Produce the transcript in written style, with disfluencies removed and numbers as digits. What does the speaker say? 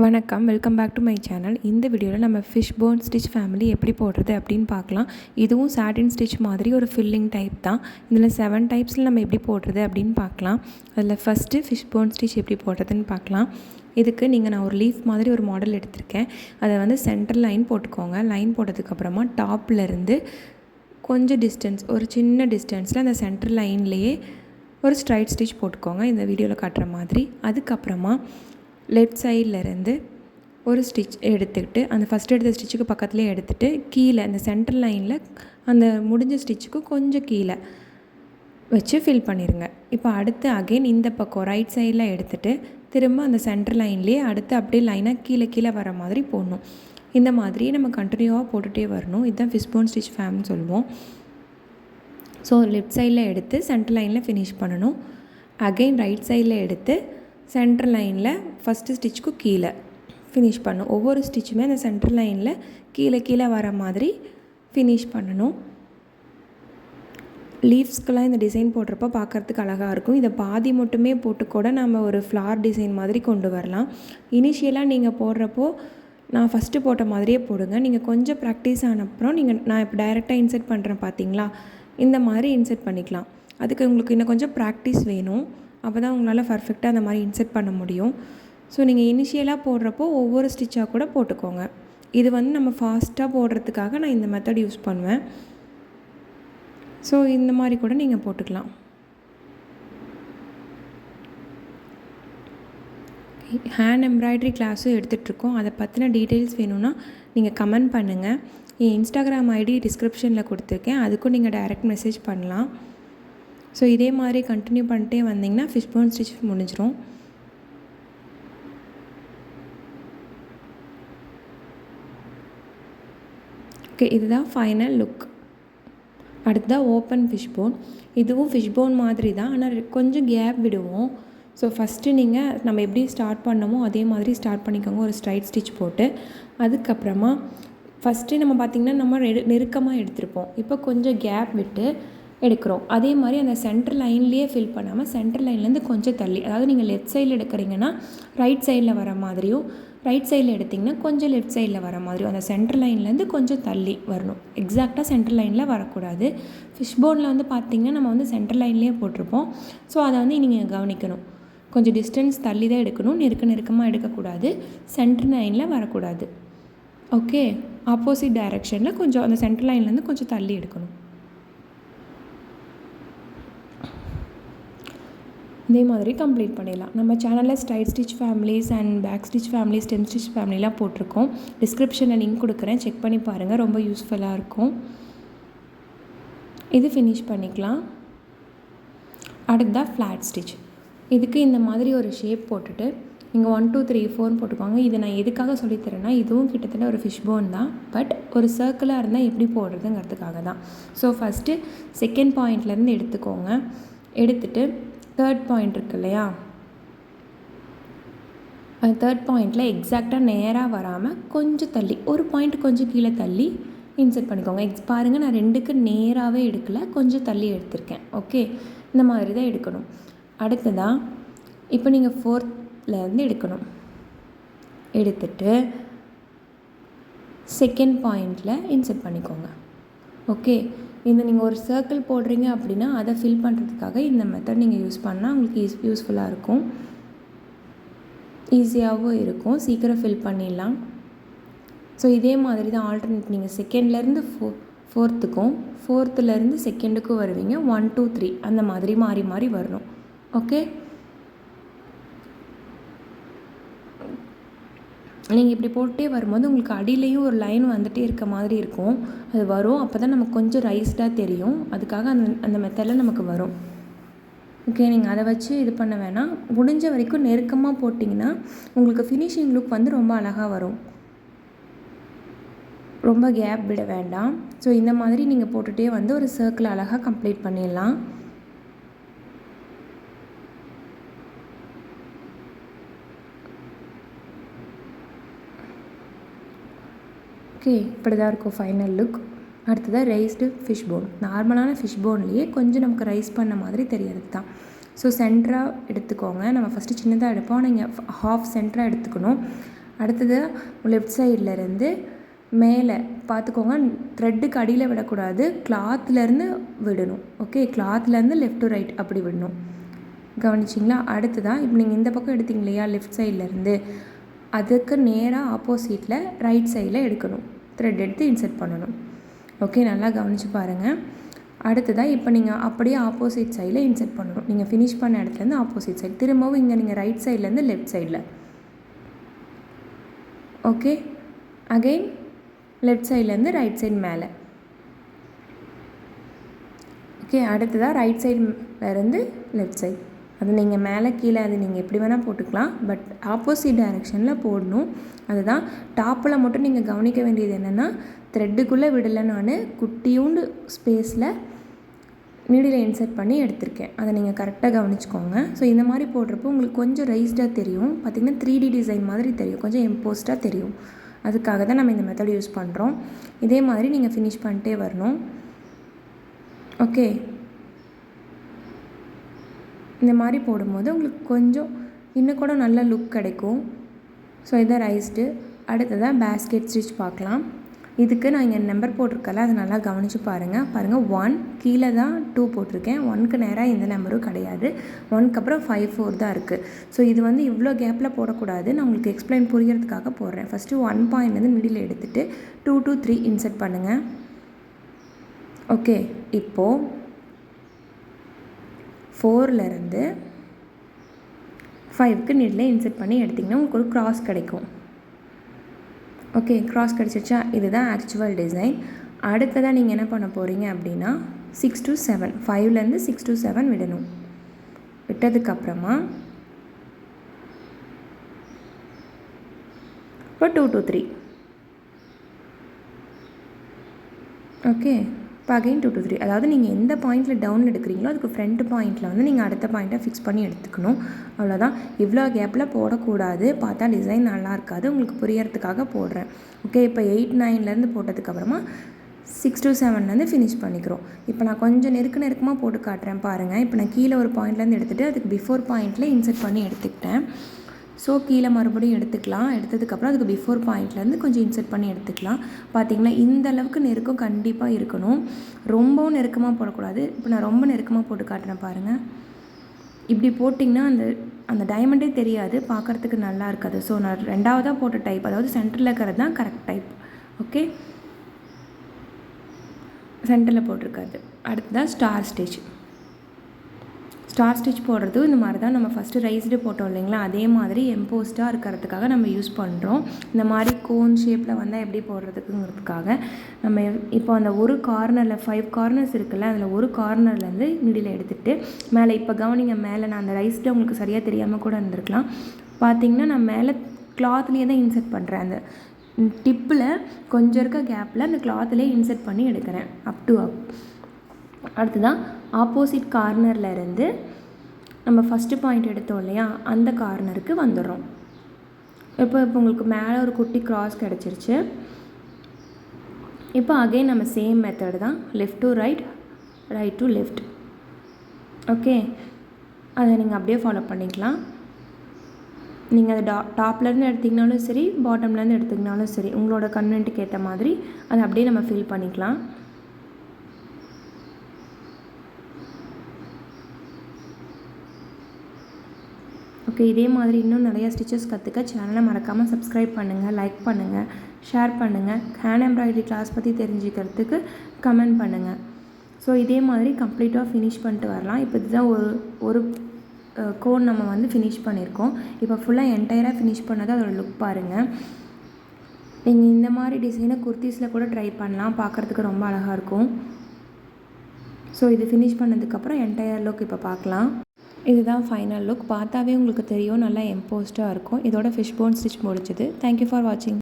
வணக்கம், welcome back to my channel. இந்த வீடியோவில் நம்ம ஃபிஷ்போன் ஸ்டிச் ஃபேமிலி எப்படி போடுறது அப்படின்னு பார்க்கலாம். இதுவும் சாட்டின் ஸ்டிச் மாதிரி ஒரு ஃபில்லிங் டைப் தான். இதில் 7 டைப்ஸில் நம்ம எப்படி போடுறது அப்படின்னு பார்க்கலாம். அதில் ஃபஸ்ட்டு ஃபிஷ்போன் ஸ்டிச் எப்படி போடுறதுன்னு பார்க்கலாம். இதுக்கு நான் ஒரு லீஃப் மாதிரி ஒரு மாடல் எடுத்திருக்கேன். அதை வந்து சென்டர் லைன் போட்டுக்கோங்க. லைன் போட்டதுக்கப்புறமா டாப்லேருந்து கொஞ்சம் டிஸ்டன்ஸ், ஒரு சின்ன டிஸ்டன்ஸில் அந்த சென்டர் லைன்லேயே ஒரு ஸ்ட்ரைட் ஸ்டிச் போட்டுக்கோங்க, இந்த வீடியோவில் காட்டுற மாதிரி. அதுக்கப்புறமா லெஃப்ட் சைட்லேருந்து ஒரு ஸ்டிச் எடுத்துக்கிட்டு அந்த ஃபஸ்ட் எடுத்த ஸ்டிச்சுக்கு பக்கத்துலேயே எடுத்துகிட்டு கீழே அந்த சென்டர் லைனில் அந்த முடிஞ்ச ஸ்டிச்சுக்கு கொஞ்சம் கீழே வச்சு ஃபில் பண்ணிடுங்க. இப்போ அடுத்து அகெயின் இந்த பக்கம் ரைட் சைடில் எடுத்துகிட்டு திரும்ப அந்த சென்டர் லைன்லேயே அடுத்து அப்படியே லைனாக கீழே வர மாதிரி போடணும். இந்த மாதிரி நம்ம கண்டினியூவாக போட்டுகிட்டே வரணும். இதுதான் ஃபிஷ்போன் ஸ்டிச் ஃபேம்னு சொல்லுவோம். ஸோ லெஃப்ட் சைடில் எடுத்து சென்டர் லைனில் ஃபினிஷ் பண்ணணும். அகெயின் ரைட் சைடில் எடுத்து சென்டர் லைனில் ஃபஸ்ட்டு ஸ்டிச்சுக்கு கீழே ஃபினிஷ் பண்ணணும். ஒவ்வொரு ஸ்டிச்சுமே அந்த சென்டர் லைனில் கீழே வர மாதிரி ஃபினிஷ் பண்ணணும். லீவ்ஸ்க்கெலாம் இந்த டிசைன் போடுறப்போ பார்க்குறதுக்கு அழகாக இருக்கும். இதை பாதி மட்டுமே போட்டு கூட நம்ம ஒரு ஃப்ளார் டிசைன் மாதிரி கொண்டு வரலாம். இனிஷியலாக நீங்கள் போடுறப்போ நான் ஃபஸ்ட்டு போட்ட மாதிரியே போடுங்க. நீங்கள் கொஞ்சம் ப்ராக்டிஸ் ஆனப்புறம் நான் இப்போ டைரெக்டாக இன்செர்ட் பண்ணுறேன் பார்த்தீங்களா, இந்த மாதிரி இன்செர்ட் பண்ணிக்கலாம். அதுக்கு உங்களுக்கு இன்னும் கொஞ்சம் ப்ராக்டிஸ் வேணும். அப்போ தான் உங்களால் பர்ஃபெக்டாக அந்த மாதிரி இன்செர்ட் பண்ண முடியும். ஸோ நீங்கள் இனிஷியலாக போடுறப்போ ஒவ்வொரு ஸ்டிச்சாக கூட போட்டுக்கோங்க. இது வந்து நம்ம ஃபாஸ்ட்டாக போடுறதுக்காக நான் இந்த மெத்தட் யூஸ் பண்ணுவேன். ஸோ இந்த மாதிரி கூட நீங்கள் போட்டுக்கலாம். ஹேண்ட் எம்ப்ராய்டரி கிளாஸும் எடுத்துகிட்ருக்கோம். அதை பற்றின டீட்டெயில்ஸ் வேணும்னா நீங்கள் கமெண்ட் பண்ணுங்கள். என் இன்ஸ்டாகிராம் ஐடி டிஸ்கிரிப்ஷனில் கொடுத்துருக்கேன், அதுக்கும் நீங்கள் டைரெக்ட் மெசேஜ் பண்ணலாம். ஸோ இதே மாதிரி கண்டினியூ பண்ணிட்டே வந்திங்கன்னா ஃபிஷ்போன் ஸ்டிச் முடிஞ்சிடும். ஓகே, இதுதான் ஃபைனல் லுக். அடுத்ததான் ஓப்பன் ஃபிஷ்போன். இதுவும் ஃபிஷ்போன் மாதிரி தான், ஆனால் கொஞ்சம் கேப் விடுவோம். ஸோ ஃபஸ்ட்டு நம்ம எப்படி ஸ்டார்ட் பண்ணமோ அதே மாதிரி ஸ்டார்ட் பண்ணிக்கோங்க, ஒரு ஸ்ட்ரைட் ஸ்டிச் போட்டு. அதுக்கப்புறமா ஃபஸ்ட்டு நம்ம பார்த்திங்கன்னா நம்ம நெருக்கமாக எடுத்திருப்போம். இப்போ கொஞ்சம் கேப் விட்டு எடுக்கிறோம். அதே மாதிரி அந்த சென்டர் லைன்லேயே ஃபில் பண்ணாமல் சென்டர் லைன்லேருந்து கொஞ்சம் தள்ளி, அதாவது நீங்கள் லெஃப்ட் சைடில் எடுக்கிறீங்கன்னா ரைட் சைடில் வர மாதிரியும், ரைட் சைடில் எடுத்திங்கன்னா கொஞ்சம் லெஃப்ட் சைடில் வர மாதிரியும் அந்த சென்டர் லைன்லேருந்து கொஞ்சம் தள்ளி வரணும். எக்ஸாக்டாக சென்டர் லைனில் வரக்கூடாது. ஃபிஷ்போனில் வந்து பார்த்திங்கன்னா நம்ம வந்து சென்டர் லைன்லேயே போட்டிருப்போம். ஸோ அதை வந்து நீங்கள் கவனிக்கணும். கொஞ்சம் டிஸ்டன்ஸ் தள்ளி தான் எடுக்கணும், நெருக்கமாக எடுக்கக்கூடாது, சென்டர் லைனில் வரக்கூடாது. ஓகே, ஆப்போசிட் டைரெக்ஷனில் கொஞ்சம் அந்த சென்டர் லைன்லேருந்து கொஞ்சம் தள்ளி எடுக்கணும். இதே மாதிரி கம்ப்ளீட் பண்ணிடலாம். நம்ம சேனலில் straight stitch families and back stitch families, stem stitch ஃபேமிலிலாம் போட்டிருக்கோம். டிஸ்கிரிப்ஷனில் லிங்க் கொடுக்குறேன், செக் பண்ணி பாருங்கள், ரொம்ப யூஸ்ஃபுல்லாக இருக்கும். இது ஃபினிஷ் பண்ணிக்கலாம். அடுத்ததாக ஃப்ளாட் ஸ்டிச். இதுக்கு இந்த மாதிரி ஒரு ஷேப் போட்டுட்டு இங்கே 1 2 3 4 போட்டுக்கோங்க. இதை நான் எதுக்காக சொல்லித்தரேன்னா, இதுவும் கிட்டத்தட்ட ஒரு ஃபிஷ்போன் தான், பட் ஒரு சர்க்கிளாக இருந்தால் எப்படி போடுறதுங்கிறதுக்காக தான். ஸோ ஃபஸ்ட்டு செகண்ட் பாயிண்ட்லேருந்து எடுத்துக்கோங்க. எடுத்துகிட்டு தேர்ட் பாயிண்ட் இருக்கு இல்லையா, அந்த தேர்ட் பாயிண்டில் எக்ஸாக்டாக நேராக வராமல் கொஞ்சம் தள்ளி, ஒரு பாயிண்ட் கொஞ்சம் கீழே தள்ளி இன்செர்ட் பண்ணிக்கோங்க. பாருங்கள், நான் 2க்கு நேராகவே எடுக்கலை, கொஞ்சம் தள்ளி எடுத்திருக்கேன். ஓகே, இந்த மாதிரி தான் எடுக்கணும். அடுத்ததான் இப்போ நீங்கள் 4th எடுக்கணும். எடுத்துட்டு செகண்ட் பாயிண்டில் இன்செர்ட் பண்ணிக்கோங்க. ஓகே, நீங்கள் ஒரு சர்க்கிள் போடுறீங்க அப்படின்னா அதை ஃபில் பண்ணுறதுக்காக இந்த மெத்தட் நீங்கள் யூஸ் பண்ணால் உங்களுக்கு யூஸ்ஃபுல்லாக இருக்கும், ஈஸியாகவும் இருக்கும், சீக்கிரம் ஃபில் பண்ணிடலாம். ஸோ இதே மாதிரி தான் ஆல்டர்னேட், நீங்கள் செகண்ட்லேருந்து 4த்துக்கும் 4th செகண்டுக்கும் வருவீங்க. 1 2 3 அந்த மாதிரி மாறி மாறி வரணும். ஓகே, நீங்கள் இப்படி போட்டே வரும்போது உங்களுக்கு அடியிலையும் ஒரு லைன் வந்துகிட்டே இருக்க மாதிரி இருக்கும். அது வரும், அப்போ தான் நமக்கு கொஞ்சம் ரைஸ்டாக தெரியும். அதுக்காக அந்த மெத்தடில் நமக்கு வரும். ஓகே, நீங்கள் அதை வச்சு இது பண்ண வேணாம். முடிஞ்ச வரைக்கும் நெருக்கமாக போட்டிங்கன்னா உங்களுக்கு ஃபினிஷிங் லுக் வந்து ரொம்ப அழகாக வரும். ரொம்ப கேப் விட வேண்டாம். ஸோ இந்த மாதிரி நீங்கள் போட்டுகிட்டே வந்து ஒரு சர்க்கிள் அழகாக கம்ப்ளீட் பண்ணிடலாம். ஓகே, இப்படி தான் இருக்கும் ஃபைனல் லுக். அடுத்ததாக ரைஸ்டு ஃபிஷ்போன். நார்மலான ஃபிஷ்போன்லேயே கொஞ்சம் நமக்கு ரைஸ் பண்ண மாதிரி தெரியறது தான். ஸோ சென்டராக எடுத்துக்கோங்க. நம்ம ஃபஸ்ட்டு சின்னதாக எடுப்போம், நீங்கள் ஹாஃப் சென்டராக எடுத்துக்கணும். அடுத்தது லெஃப்ட் சைட்லேருந்து மேலே பார்த்துக்கோங்க, த்ரெட்டுக்கு அடியில் விடக்கூடாது, கிளாத்லேருந்து விடணும். ஓகே, கிளாத்லேருந்து லெஃப்ட் டு ரைட் அப்படி விடணும். கவனிச்சிங்களா? அடுத்ததான் இப்போ நீங்கள் இந்த பக்கம் எடுத்தீங்க இல்லையா லெஃப்ட் சைட்லேருந்து, அதுக்கு நேராக ஆப்போசிட்டில் ரைட் சைடில் எடுக்கணும். த்ரெட் எடுத்து இன்சர்ட் பண்ணணும். ஓகே, நல்லா கவனித்து பாருங்கள். அடுத்ததாக இப்போ நீங்கள் அப்படியே ஆப்போசிட் சைடில் இன்சர்ட் பண்ணணும். நீங்கள் ஃபினிஷ் பண்ண இடத்துலேருந்து ஆப்போசிட் சைடு, திரும்பவும் இங்கே நீங்கள் ரைட் சைட்லேருந்து லெஃப்ட் சைடில். ஓகே, அகெயின் லெஃப்ட் சைட்லேருந்து ரைட் சைடு மேலே. ஓகே, அடுத்ததாக ரைட் சைட்லேருந்து லெஃப்ட் சைடு. அது நீங்கள் மேலே கீழே அது நீங்கள் எப்படி வேணால் போட்டுக்கலாம், பட் ஆப்போசிட் டைரெக்ஷனில் போடணும். அதுதான் டாப்பில் மட்டும் நீங்கள் கவனிக்க வேண்டியது என்னென்னா, த்ரெட்டுக்குள்ளே விடலை, நான் குட்டியூண்டு ஸ்பேஸில் நீடில் இன்சர்ட் பண்ணி எடுத்திருக்கேன். அதை நீங்கள் கரெக்டாக கவனிச்சுக்கோங்க. ஸோ இந்த மாதிரி போடுறப்போ உங்களுக்கு கொஞ்சம் ரைஸ்டாக தெரியும், பார்த்திங்கன்னா 3D டிசைன் மாதிரி தெரியும், கொஞ்சம் எம்போஸ்டாக தெரியும். அதுக்காக தான் நம்ம இந்த மெத்தட் யூஸ் பண்ணுறோம். இதே மாதிரி நீங்கள் ஃபினிஷ் பண்ணிட்டே வரணும். ஓகே, இந்த மாதிரி போடும்போது உங்களுக்கு கொஞ்சம் இன்னும் கூட நல்ல லுக் கிடைக்கும். ஸோ இதை ரைஸ்டு. அடுத்ததாக பேஸ்கெட் ஸ்டிச் பார்க்கலாம். இதுக்கு நான் இங்கே நம்பர் போட்டிருக்கல, அதை நல்லா கவனித்து பாருங்கள். 1 கீழே தான் 2 போட்டிருக்கேன். 1க்கு நேராக எந்த நம்பரும் கிடையாது. 1க்கு அப்புறம் 5 4 தான் இருக்குது. ஸோ இது வந்து இவ்வளோ கேப்பில் போடக்கூடாது. நான் உங்களுக்கு எக்ஸ்பிளைன் புரியறதுக்காக போடுறேன். ஃபஸ்ட்டு 1 பாயிண்ட்லேருந்து மிடில் எடுத்துகிட்டு 2 to 3 இன்சர்ட் பண்ணுங்கள். ஓகே, இப்போது 4லேருந்து 5க்கு மிடில் இன்சர்ட் பண்ணி எடுத்திங்கன்னா உங்களுக்கு ஒரு க்ராஸ் கிடைக்கும். ஓகே, க்ராஸ் கிடச்சிருச்சா? இதுதான் ஆக்சுவல் டிசைன். அடுத்ததாக நீங்கள் என்ன பண்ண போகிறீங்க அப்படின்னா 6 to 7, 5லேருந்து 6 to 7 விடணும். விட்டதுக்கப்புறமா இப்போ 2 to 3. ஓகே, இப்போ அகைன் 2 to 3. அதாவது நீங்கள் எந்த பாயிண்ட்டில் டவுன் எடுக்கிறீங்களோ அதுக்கு ஃப்ரண்ட் பாயிண்ட்டில் வந்து நீங்கள் அடுத்த பாயிண்ட்டை ஃபிக்ஸ் பண்ணி எடுத்துக்கணும். அவ்வளோதான். இவ்வளோ கேப்பில் போடக்கூடாது, பார்த்தா டிசைன் நல்லா இருக்காது. உங்களுக்கு புரியறதுக்காக போடுறேன். ஓகே, இப்போ 8 9லேருந்து போட்டதுக்கப்புறமா 6 to 7லேருந்து ஃபினிஷ் பண்ணிக்கிறோம். இப்போ நான் கொஞ்சம் நெருக்கமாக போட்டு காட்டுறேன் பாருங்கள். இப்போ நான் கீழே ஒரு பாயிண்ட்லேருந்து எடுத்துகிட்டு அதுக்கு பிஃபோர் பாயிண்ட்டில் இன்சர்ட் பண்ணி எடுத்துக்கிட்டேன். ஸோ கீழே மறுபடியும் எடுத்துக்கலாம். எடுத்ததுக்கப்புறம் அதுக்கு பிஃபோர் பாயிண்ட்லேருந்து கொஞ்சம் இன்சர்ட் பண்ணி எடுத்துக்கலாம். பார்த்திங்கன்னா இந்த அளவுக்கு நெருக்கம் கண்டிப்பாக இருக்கணும். ரொம்பவும் நெருக்கமாக போடக்கூடாது. இப்போ நான் ரொம்ப நெருக்கமாக போட்டு காட்டுறேன் பாருங்கள். இப்படி போட்டிங்கன்னா அந்த டைமண்டே தெரியாது, பார்க்குறதுக்கு நல்லா இருக்காது. ஸோ நான் ரெண்டாவதாக போட்ட டைப், அதாவது சென்டரில் இருக்கிறது தான் கரெக்ட் டைப். ஓகே, சென்டரில் போட்டிருக்காது. அடுத்ததான் ஸ்டார் ஸ்டிச். ஸ்டார் ஸ்டிச் போடுறது இந்த மாதிரி தான். நம்ம ஃபஸ்ட்டு ரைஸ்டு போட்டோம் இல்லைங்களா, அதே மாதிரி எம்போஸ்டாக இருக்கிறதுக்காக நம்ம யூஸ் பண்ணுறோம். இந்த மாதிரி கோன் ஷேப்பில் வந்தால் எப்படி போடுறதுக்குங்கிறதுக்காக நம்ம இப்போ அந்த ஒரு கார்னரில் 5 கார்னர்ஸ் இருக்குல்ல, அதில் ஒரு கார்னர்லேருந்து நீடில் எடுத்துகிட்டு மேலே, இப்போ கவனிங்க, மேலே நான் அந்த ரைஸ்டு உங்களுக்கு சரியாக தெரியாமல் கூட இருந்திருக்கலாம். பார்த்திங்கன்னா நான் மேலே கிளாத்லேயே தான் இன்சர்ட் பண்ணுறேன். அந்த டிப்பில் கொஞ்சம் இருக்க கேப்பில் அந்த கிளாத்லேயே இன்சர்ட் பண்ணி எடுக்கிறேன் அப். அடுத்ததான் ஆப்போசிட் கார்னர்லேருந்து நம்ம ஃபஸ்ட்டு பாயிண்ட் எடுத்தோம் இல்லையா, அந்த கார்னருக்கு வந்துடுறோம். இப்போ உங்களுக்கு மேலே ஒரு குட்டி க்ராஸ் கிடச்சிருச்சு. இப்போ அகைன் நம்ம சேம் மெத்தட் தான், left to right, right to left. Okay, அதை நீங்கள் அப்படியே ஃபாலோ பண்ணிக்கலாம். நீங்கள் அதை டாப்லேருந்து எடுத்திங்கனாலும் சரி, பாட்டம்லேருந்து எடுத்திங்கனாலும் சரி, உங்களோட கன்வென்ட்டுக்கு ஏற்ற மாதிரி அதை அப்படியே நம்ம ஃபில் பண்ணிக்கலாம். ஓகே, இதே மாதிரி இன்னும் நிறையா ஸ்டிச்சஸ் கற்றுக்க சேனலை மறக்காமல் சப்ஸ்கிரைப் பண்ணுங்கள், லைக் பண்ணுங்கள், ஷேர் பண்ணுங்கள். ஹேண்ட் எம்ப்ராய்டரி கிளாஸ் பற்றி தெரிஞ்சுக்கிறதுக்கு கமெண்ட் பண்ணுங்கள். ஸோ இதே மாதிரி கம்ப்ளீட்டாக ஃபினிஷ் பண்ணிட்டு வரலாம். இப்போ இதுதான் ஒரு கோன் நம்ம வந்து ஃபினிஷ் பண்ணியிருக்கோம். இப்போ ஃபுல்லாக என்டையராக ஃபினிஷ் பண்ணது அதோட லுக் பாருங்கள். நீங்கள் இந்த மாதிரி டிசைனை குர்த்திஸில் கூட ட்ரை பண்ணலாம், பார்க்குறதுக்கு ரொம்ப அழகாக இருக்கும். ஸோ இது ஃபினிஷ் பண்ணதுக்கப்புறம் என்டையர் லுக் இப்போ பார்க்கலாம். இதுதான் ஃபைனல் லுக். பார்த்தாவே உங்களுக்கு தெரியும், நல்லா எம்போஸ்டாக இருக்கும். இதோட ஃபிஷ்போன் ஸ்டிச் முடிச்சுது. தேங்க்யூ ஃபார் வாட்சிங்.